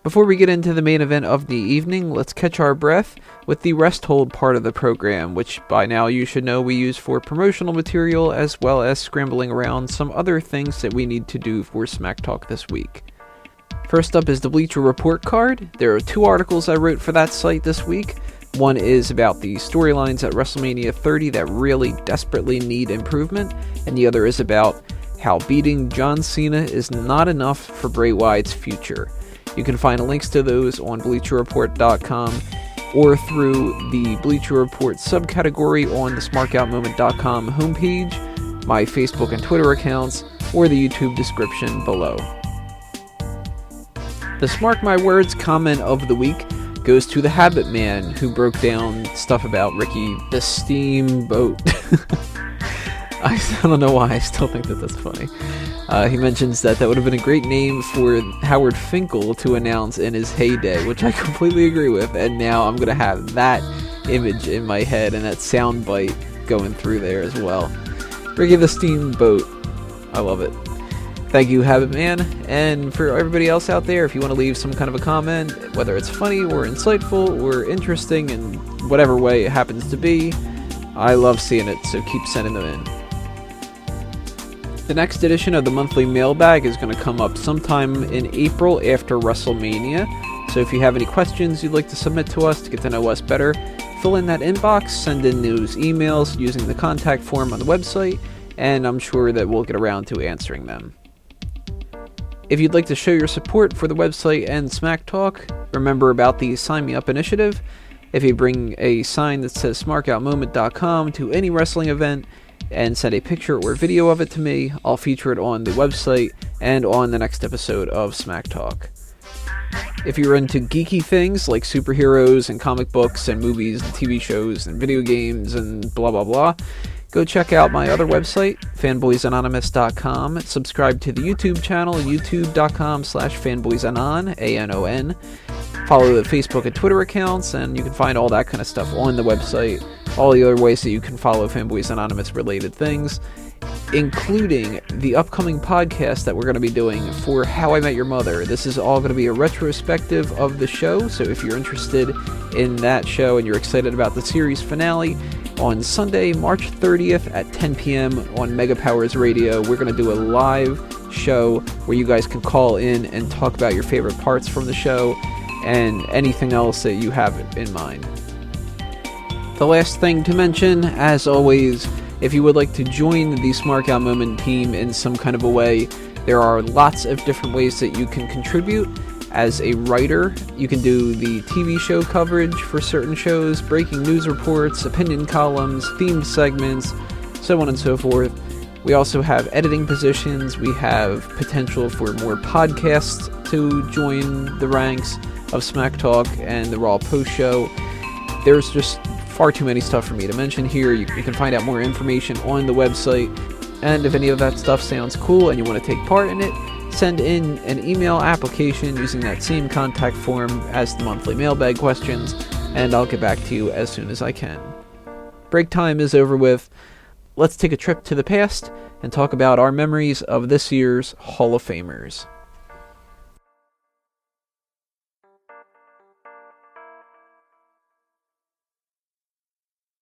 Before we get into the main event of the evening, let's catch our breath with the rest hold part of the program, which by now you should know we use for promotional material as well as scrambling around some other things that we need to do for Smack Talk this week. First up is the Bleacher report card. There are 2 articles I wrote for that site this week. One is about the storylines at WrestleMania 30 that really desperately need improvement, and the other is about how beating John Cena is not enough for Bray Wyatt's future. You can find links to those on BleacherReport.com or through the Bleacher Report subcategory on the SmarkOutMoment.com homepage, my Facebook and Twitter accounts, or the YouTube description below. The Smark My Words comment of the week goes to TheHabitman, who broke down stuff about Ricky the Steamboat. I don't know why, I still think that that's funny. He mentions that would have been a great name for Howard Finkel to announce in his heyday, which I completely agree with, and now I'm going to have that image in my head and that sound bite going through there as well. Ricky the Steamboat. I love it. Thank you, Habitman, and for everybody else out there, if you want to leave some kind of a comment, whether it's funny or insightful or interesting in whatever way it happens to be, I love seeing it, so keep sending them in. The next edition of the monthly Mailbag is going to come up sometime in April after WrestleMania, so if you have any questions you'd like to submit to us to get to know us better, fill in that inbox, send in those emails using the contact form on the website, and I'm sure that we'll get around to answering them. If you'd like to show your support for the website and Smack Talk, remember about the Sign Me Up initiative. If you bring a sign that says SmarkOutMoment.com to any wrestling event and send a picture or video of it to me, I'll feature it on the website and on the next episode of Smack Talk. If you're into geeky things like superheroes and comic books and movies and TV shows and video games and blah blah blah, go check out my other website, fanboysanonymous.com. Subscribe to the YouTube channel, youtube.com/fanboysanon, A-N-O-N. Follow the Facebook and Twitter accounts, and you can find all that kind of stuff on the website. All the other ways that you can follow Fanboys Anonymous related things, including the upcoming podcast that we're going to be doing for How I Met Your Mother. This is all going to be a retrospective of the show, so if you're interested in that show and you're excited about the series finale, on Sunday, March 30th at 10 p.m. on Mega Powers Radio, we're going to do a live show where you guys can call in and talk about your favorite parts from the show and anything else that you have in mind. The last thing to mention, as always, if you would like to join the Smark Out Moment team in some kind of a way, there are lots of different ways that you can contribute. As a writer, you can do the TV show coverage for certain shows, breaking news reports, opinion columns, themed segments, so on and so forth. We also have editing positions. We have potential for more podcasts to join the ranks of Smack Talk and the Raw Post Show. There's just far too many stuff for me to mention here. You can find out more information on the website. And if any of that stuff sounds cool and you want to take part in it, send in an email application using that same contact form as the monthly mailbag questions, and I'll get back to you as soon as I can. Break time is over with. Let's take a trip to the past and talk about our memories of this year's Hall of Famers.